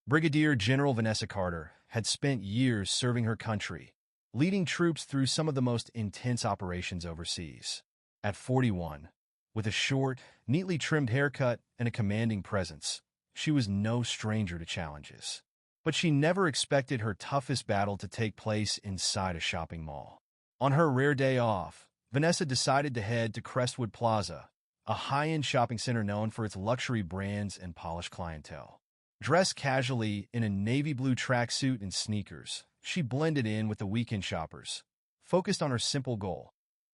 Brigadier General Vanessa Carter had spent years serving her country, leading troops through some of the most intense operations overseas. At 41, with a short, neatly trimmed haircut and a commanding presence, she was no stranger to challenges. But she never expected her toughest battle to take place inside a shopping mall. On her rare day off, Vanessa decided to head to Crestwood Plaza, a high-end shopping center known for its luxury brands and polished clientele. Dressed casually in a navy blue tracksuit and sneakers, she blended in with the weekend shoppers, focused on her simple goal,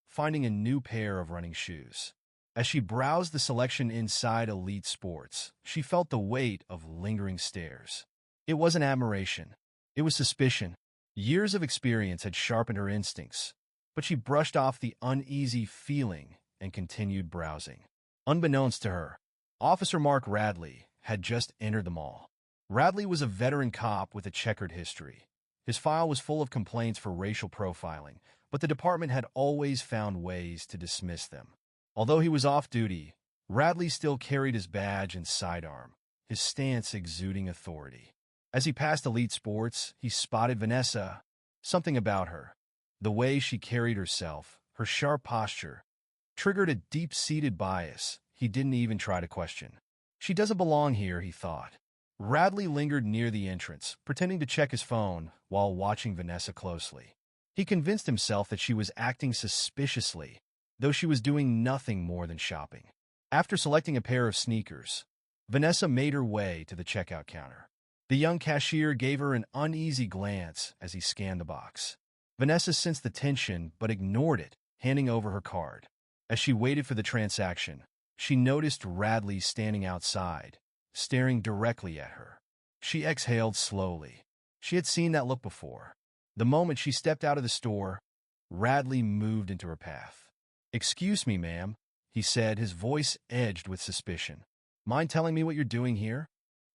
finding a new pair of running shoes. As she browsed the selection inside Elite Sports, she felt the weight of lingering stares. It wasn't admiration. It was suspicion. Years of experience had sharpened her instincts, but she brushed off the uneasy feeling and continued browsing. Unbeknownst to her, Officer Mark Radley had just entered the mall. Radley was a veteran cop with a checkered history. His file was full of complaints for racial profiling, but the department had always found ways to dismiss them. Although he was off duty, Radley still carried his badge and sidearm, his stance exuding authority. As he passed Elite Sports, he spotted Vanessa. Something about her, the way she carried herself, her sharp posture, triggered a deep-seated bias he didn't even try to question. She doesn't belong here, he thought. Radley lingered near the entrance, pretending to check his phone while watching Vanessa closely. He convinced himself that she was acting suspiciously, though she was doing nothing more than shopping. After selecting a pair of sneakers, Vanessa made her way to the checkout counter. The young cashier gave her an uneasy glance as he scanned the box. Vanessa sensed the tension but ignored it, handing over her card. As she waited for the transaction, she noticed Radley standing outside, staring directly at her. She exhaled slowly. She had seen that look before. The moment she stepped out of the store, Radley moved into her path. "Excuse me, ma'am," he said, his voice edged with suspicion. "Mind telling me what you're doing here?"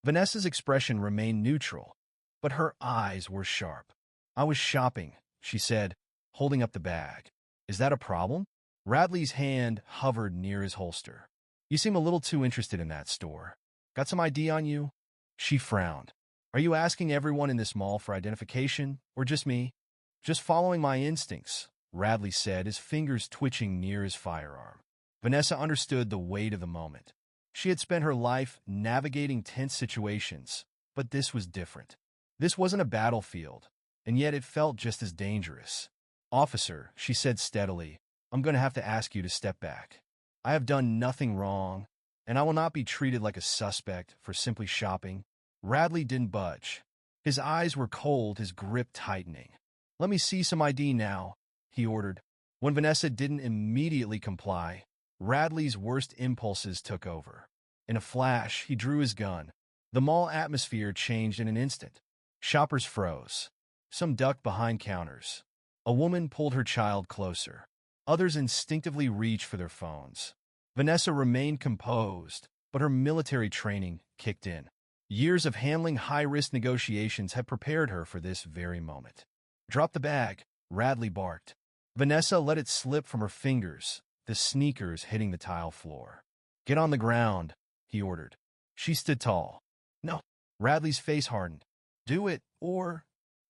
Vanessa's expression remained neutral, but her eyes were sharp. "I was shopping," she said, holding up the bag. "Is that a problem?" Radley's hand hovered near his holster. "You seem a little too interested in that store. Got some ID on you?" She frowned. "Are you asking everyone in this mall for identification, or just me?" "Just following my instincts," Radley said, his fingers twitching near his firearm. Vanessa understood the weight of the moment. She had spent her life navigating tense situations, but this was different. This wasn't a battlefield, and yet it felt just as dangerous. "Officer," she said steadily, "I'm going to have to ask you to step back. I have done nothing wrong, and I will not be treated like a suspect for simply shopping." Radley didn't budge. His eyes were cold, his grip tightening. "Let me see some ID now," he ordered. When Vanessa didn't immediately comply, Radley's worst impulses took over. In a flash, he drew his gun. The mall atmosphere changed in an instant. Shoppers froze. Some ducked behind counters. A woman pulled her child closer. Others instinctively reached for their phones. Vanessa remained composed, but her military training kicked in. Years of handling high-risk negotiations had prepared her for this very moment. "Drop the bag," Radley barked. Vanessa let it slip from her fingers, the sneakers hitting the tile floor. "Get on the ground," he ordered. She stood tall. "No." Radley's face hardened. "Do it, or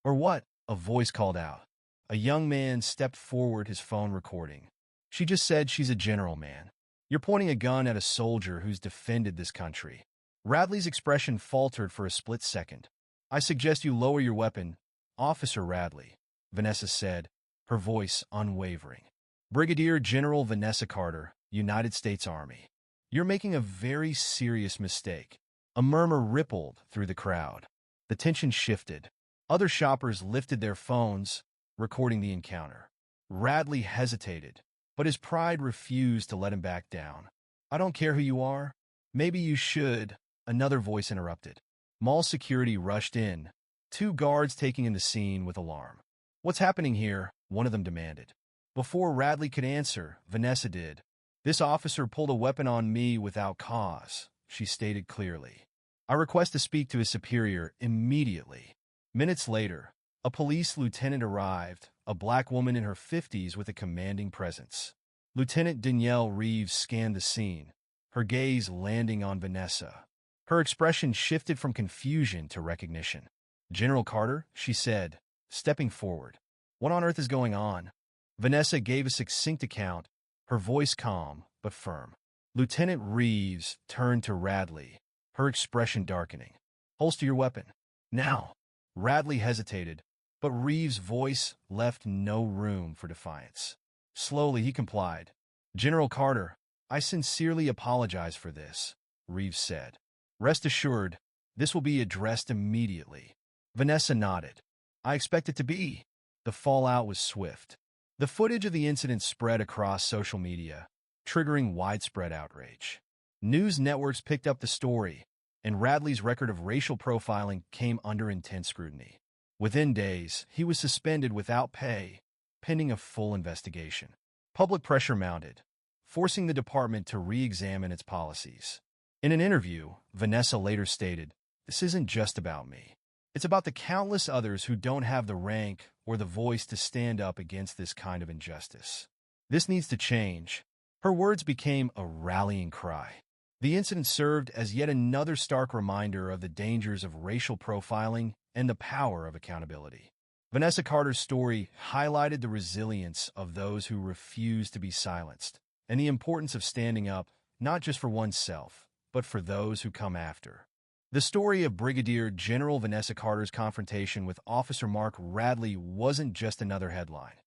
what?" a voice called out. A young man stepped forward, his phone recording. "She just said she's a general, man. You're pointing a gun at a soldier who's defended this country." Radley's expression faltered for a split second. "I suggest you lower your weapon, Officer Radley," Vanessa said, her voice unwavering. "Brigadier General Vanessa Carter, United States Army. You're making a very serious mistake." A murmur rippled through the crowd. The tension shifted. Other shoppers lifted their phones, recording the encounter. Radley hesitated, but his pride refused to let him back down. "I don't care who you are. Maybe you should," another voice interrupted. Mall security rushed in, two guards taking in the scene with alarm. "What's happening here?" one of them demanded. Before Radley could answer, Vanessa did. "This officer pulled a weapon on me without cause," she stated clearly. "I request to speak to his superior immediately." Minutes later, a police lieutenant arrived, a black woman in her 50s with a commanding presence. Lieutenant Danielle Reeves scanned the scene, her gaze landing on Vanessa. Her expression shifted from confusion to recognition. "General Carter," she said, stepping forward. "What on earth is going on?" Vanessa gave a succinct account, her voice calm but firm. Lieutenant Reeves turned to Radley, her expression darkening. "Holster your weapon. Now." Radley hesitated, but Reeves' voice left no room for defiance. Slowly, he complied. "General Carter, I sincerely apologize for this," Reeves said. "Rest assured, this will be addressed immediately." Vanessa nodded. "I expect it to be." The fallout was swift. The footage of the incident spread across social media, triggering widespread outrage. News networks picked up the story, and Radley's record of racial profiling came under intense scrutiny. Within days, he was suspended without pay, pending a full investigation. Public pressure mounted, forcing the department to re-examine its policies. In an interview, Vanessa later stated, "This isn't just about me. It's about the countless others who don't have the rank or the voice to stand up against this kind of injustice. This needs to change." Her words became a rallying cry. The incident served as yet another stark reminder of the dangers of racial profiling and the power of accountability. Vanessa Carter's story highlighted the resilience of those who refuse to be silenced, and the importance of standing up not just for oneself, but for those who come after. The story of Brigadier General Vanessa Carter's confrontation with Officer Mark Radley wasn't just another headline.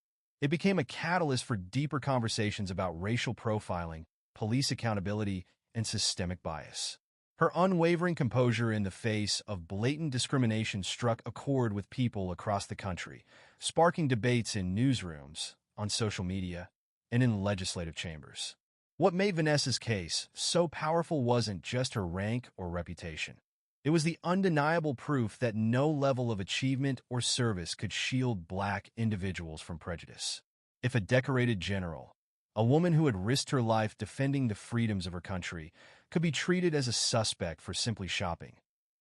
It became a catalyst for deeper conversations about racial profiling, police accountability, and systemic bias. Her unwavering composure in the face of blatant discrimination struck a chord with people across the country, sparking debates in newsrooms, on social media, and in legislative chambers. What made Vanessa's case so powerful wasn't just her rank or reputation. It was the undeniable proof that no level of achievement or service could shield Black individuals from prejudice. If a decorated general, a woman who had risked her life defending the freedoms of her country, could be treated as a suspect for simply shopping,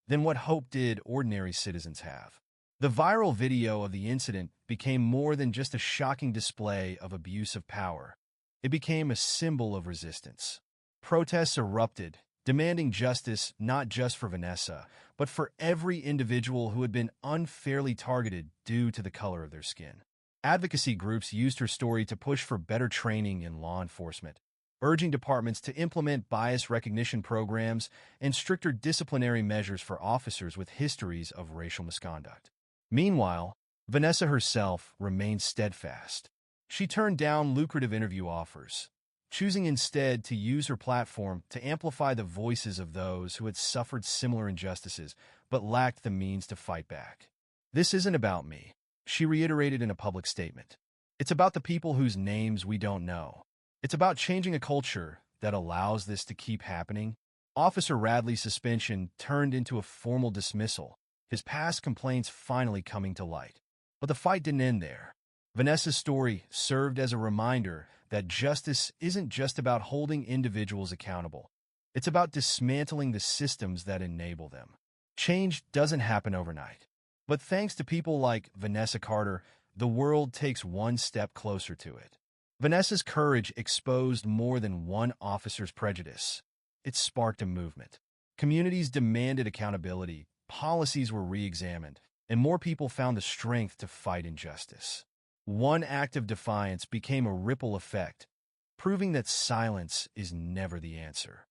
then what hope did ordinary citizens have? The viral video of the incident became more than just a shocking display of abuse of power. It became a symbol of resistance. Protests erupted, demanding justice not just for Vanessa, but for every individual who had been unfairly targeted due to the color of their skin. Advocacy groups used her story to push for better training in law enforcement, urging departments to implement bias recognition programs and stricter disciplinary measures for officers with histories of racial misconduct. Meanwhile, Vanessa herself remained steadfast. She turned down lucrative interview offers, choosing instead to use her platform to amplify the voices of those who had suffered similar injustices but lacked the means to fight back. "This isn't about me," she reiterated in a public statement. "It's about the people whose names we don't know. It's about changing a culture that allows this to keep happening." Officer Radley's suspension turned into a formal dismissal, his past complaints finally coming to light. But the fight didn't end there. Vanessa's story served as a reminder that justice isn't just about holding individuals accountable. It's about dismantling the systems that enable them. Change doesn't happen overnight. But thanks to people like Vanessa Carter, the world takes one step closer to it. Vanessa's courage exposed more than one officer's prejudice. It sparked a movement. Communities demanded accountability, policies were re-examined, and more people found the strength to fight injustice. One act of defiance became a ripple effect, proving that silence is never the answer.